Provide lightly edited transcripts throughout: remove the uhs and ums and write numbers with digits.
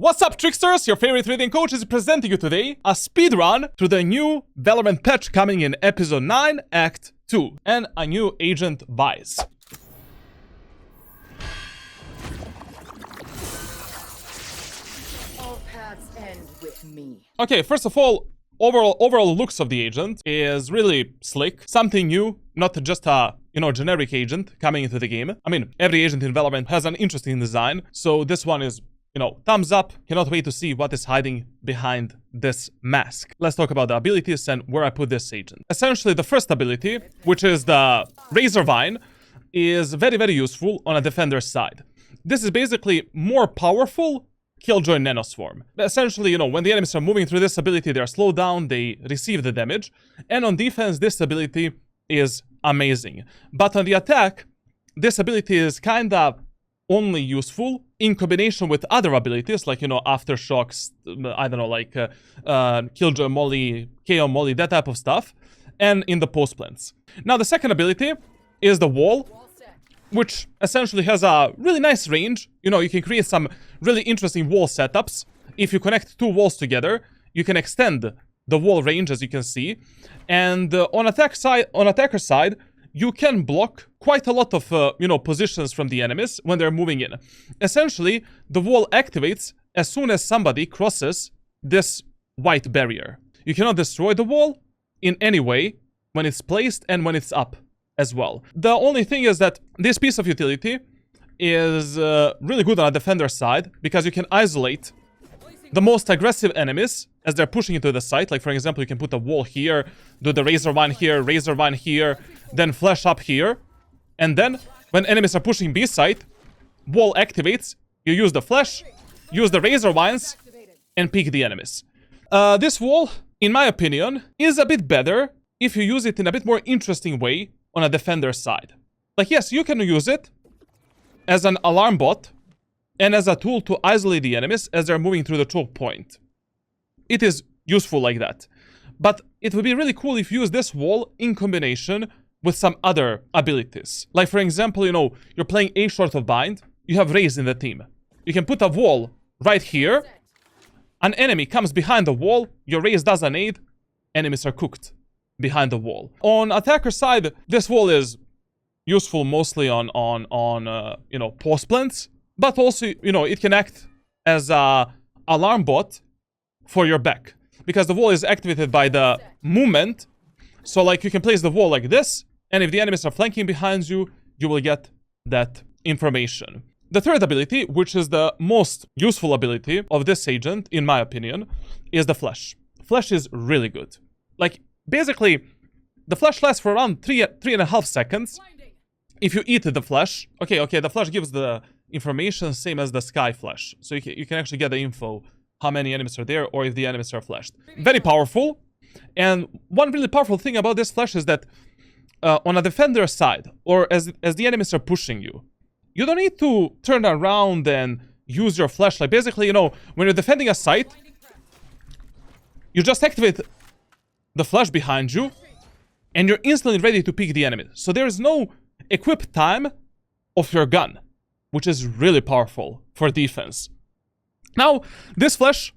What's up, tricksters? Your favorite reading coach is presenting you today a speedrun through the new Valorant patch coming in Episode 9, Act 2, and a new agent, Vyse. All paths end with me. Okay, first of all, overall looks of the agent is really slick. Something new, not just a, generic agent coming into the game. I mean, every agent in Valorant has an interesting design, so this one is, thumbs up. Cannot wait to see what is hiding behind this mask. Let's talk about the abilities and where I put this agent. Essentially, the first ability, which is the Razor Vine, is very, very useful on a defender's side. This is basically more powerful Killjoy Nanoswarm. Essentially, when the enemies are moving through this ability, they are slowed down, they receive the damage. And on defense, this ability is amazing. But on the attack, this ability is kinda only useful in combination with other abilities, like, Aftershocks, I don't know, like Killjoy Molly, KO Molly, that type of stuff, and in the post plants. Now, the second ability is the Wall, which essentially has a really nice range. You can create some really interesting wall setups. If you connect two walls together, you can extend the wall range, as you can see. And on attacker side, you can block quite a lot of, positions from the enemies when they're moving in. Essentially, the wall activates as soon as somebody crosses this white barrier. You cannot destroy the wall in any way when it's placed and when it's up as well. The only thing is that this piece of utility is really good on a defender side because you can isolate the most aggressive enemies as they're pushing into the site. Like, for example, you can put a wall here, do the Razor Vine here, then flash up here. And then, when enemies are pushing B site, wall activates, you use the flash, use the Razor Vines, and peek the enemies. This wall, in my opinion, is a bit better if you use it in a bit more interesting way on a defender side. Like, yes, you can use it as an alarm bot and as a tool to isolate the enemies as they're moving through the choke point. It is useful like that. But it would be really cool if you use this wall in combination with some other abilities. Like, for example, you're playing A short of bind, you have Raze in the team. You can put a wall right here, an enemy comes behind the wall, your Raze does a nade, enemies are cooked behind the wall. On attacker side, this wall is useful mostly on post plants, but also, it can act as a alarm bot for your back, because the wall is activated by the movement. So, like, you can place the wall like this, and if the enemies are flanking behind you, you will get that information. The third ability, which is the most useful ability of this agent, in my opinion, is the flash. Flash is really good. Like, basically, the flash lasts for around 3.5 seconds. If you eat the flash, okay, the flash gives the information same as the sky flash. So you can actually get the info, how many enemies are there, or if the enemies are flashed. Very powerful. And one really powerful thing about this flash is that on a defender side, or as the enemies are pushing you, you don't need to turn around and use your flashlight. Basically, when you're defending a site, you just activate the flash behind you, and you're instantly ready to peek the enemy. So there is no equip time of your gun, which is really powerful for defense. Now, this flash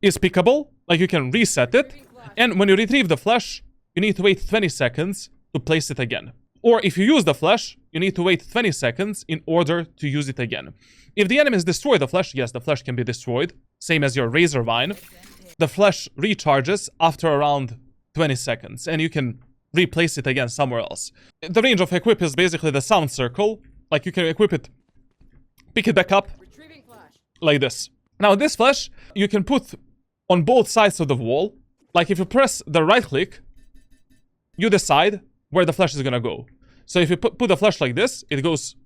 is pickable, like you can reset it, and when you retrieve the flash, you need to wait 20 seconds to place it again. Or if you use the flash, you need to wait 20 seconds in order to use it again. If the enemies destroy the flash, yes, the flash can be destroyed, same as your Razor Vine. The flash recharges after around 20 seconds, and you can replace it again somewhere else. The range of equip is basically the sound circle. Like, you can equip it, pick it back up, like this. Now, this flash, you can put on both sides of the wall. Like, if you press the right click, you decide where the flash is gonna go. So if you put the flash like this, it goes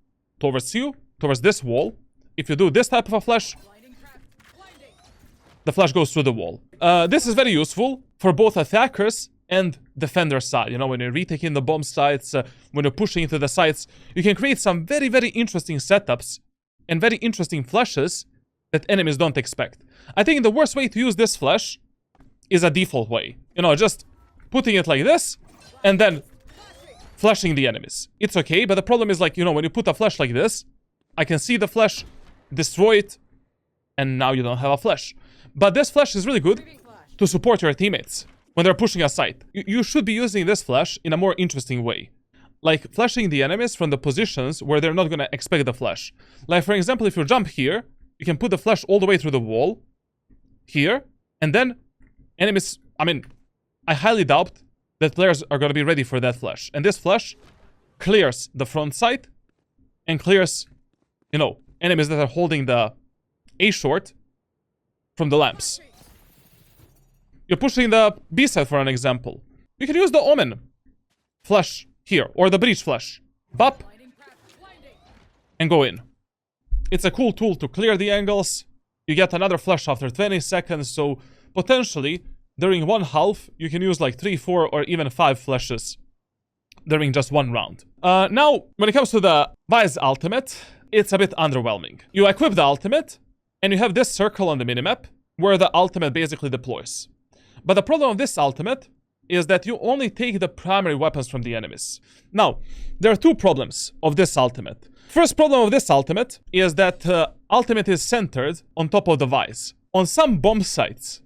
towards you, towards this wall. If you do this type of a flash, the flash goes through the wall. This is very useful for both attackers and defender side. When you're retaking the bomb sites, when you're pushing into the sites, you can create some very, very interesting setups and very interesting flashes that enemies don't expect. I think the worst way to use this flash is a default way. Just putting it like this, and then flashing the enemies. It's okay, but the problem is, like, when you put a flash like this, I can see the flash, destroy it, and now you don't have a flash. But this flash is really good to support your teammates when they're pushing aside. You should be using this flash in a more interesting way. Like flashing the enemies from the positions where they're not gonna expect the flash. Like for example, if you jump here, you can put the flash all the way through the wall, here, and then enemies, I mean, I highly doubt that players are gonna be ready for that flash. And this flash clears the front side and clears, you know, enemies that are holding the A short from the lamps. You're pushing the B side for an example. You can use the Omen flash here, or the breach flash. Bop, and go in. It's a cool tool to clear the angles. You get another flash after 20 seconds, so potentially, during one half, you can use like 3, 4, or even 5 flashes during just one round. Now, when it comes to the Vyse ultimate, it's a bit underwhelming. You equip the ultimate, and you have this circle on the minimap, where the ultimate basically deploys. But the problem of this ultimate is that you only take the primary weapons from the enemies. Now, there are 2 problems of this ultimate. First problem of this ultimate is that ultimate is centered on top of the Vyse. On some bomb sites,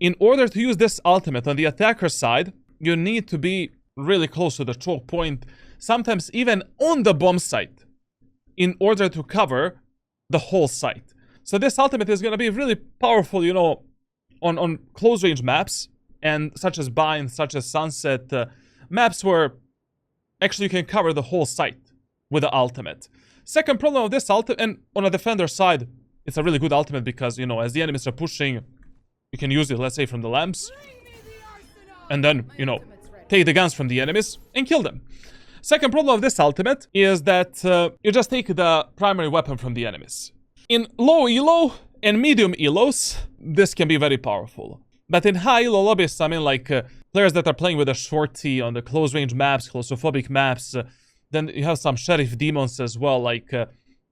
in order to use this ultimate on the attacker side, you need to be really close to the choke point, sometimes even on the bomb site, in order to cover the whole site. So this ultimate is going to be really powerful, you know, on close range maps, and such as Bind, such as Sunset, maps where actually you can cover the whole site with the ultimate. Second problem of this ultimate, and on a defender side, it's a really good ultimate because, you know, as the enemies are pushing, you can use it, let's say, from the lamps, and then, you know, take the guns from the enemies and kill them. Second problem of this ultimate is that you just take the primary weapon from the enemies. In low elo and medium elos, this can be very powerful. But in high elo lobbies, I mean, like players that are playing with a shorty on the close range maps, claustrophobic maps, then you have some sheriff demons as well. Like,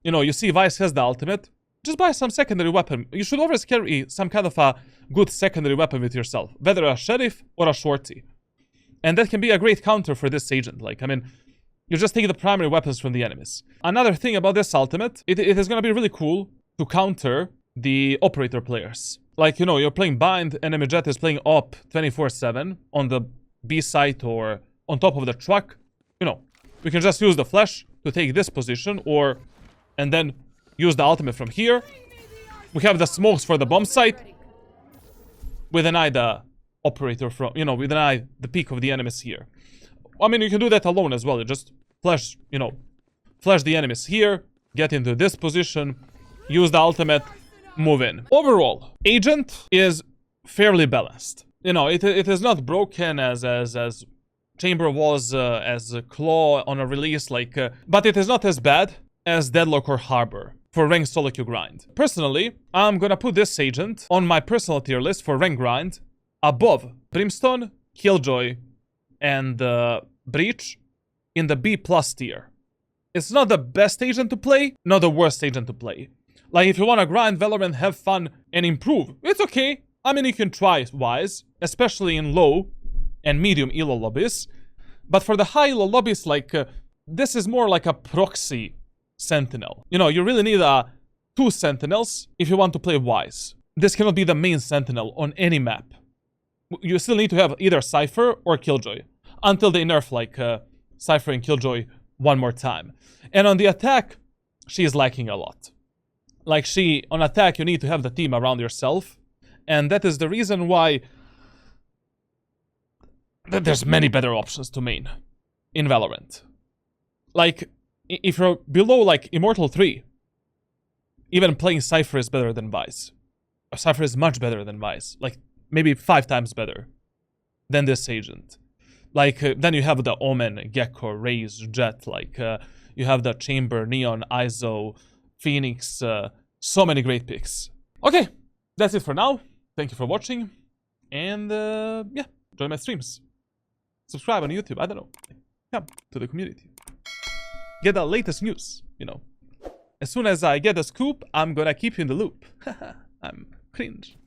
you know, you see Vyse has the ultimate. Just buy some secondary weapon. You should always carry some kind of a good secondary weapon with yourself, whether a sheriff or a shorty. And that can be a great counter for this agent. Like, I mean, you just take the primary weapons from the enemies. Another thing about this ultimate, it is going to be really cool to counter the operator players. Like, you know, you're playing Bind, enemy jet is playing op 24/7 on the B site or on top of the truck. You know, we can just use the flash to take this position, or, and then use the ultimate from here. We have the smokes for the bomb site. We deny the operator from, you know, we deny the peak of the enemies here. I mean, you can do that alone as well. You just flash, you know, flash the enemies here, get into this position, use the ultimate, move in. Overall, agent is fairly balanced. You know, it is not broken as Chamber was, as Claw on a release, like, but it is not as bad as Deadlock or Harbor for ranked solo queue grind. Personally, I'm gonna put this agent on my personal tier list for rank grind above Brimstone, Killjoy, and Breach in the B+ tier. It's not the best agent to play, not the worst agent to play. Like, if you want to grind Valorant, have fun, and improve, it's okay. I mean, you can try Vyse, especially in low and medium elo lobbies. But for the high elo lobbies, like, this is more like a proxy sentinel. You know, you really need 2 sentinels if you want to play Vyse. This cannot be the main sentinel on any map. You still need to have either Cypher or Killjoy, until they nerf, like, Cypher and Killjoy one more time. And on the attack, she is lacking a lot. Like, on attack, you need to have the team around yourself. And that is the reason why there's many better options to main in Valorant. Like, if you're below, like, Immortal 3, even playing Cypher is better than Vyse. Cypher is much better than Vyse. Like, maybe 5 times better than this agent. Like, then you have the Omen, Gecko, Raze, Jet, like, you have the Chamber, Neon, ISO, Phoenix, so many great picks. Okay, that's it for now. Thank you for watching, and yeah, join my streams. Subscribe on YouTube, I don't know. Come to the community. Get the latest news, you know. As soon as I get a scoop, I'm gonna keep you in the loop. I'm cringe.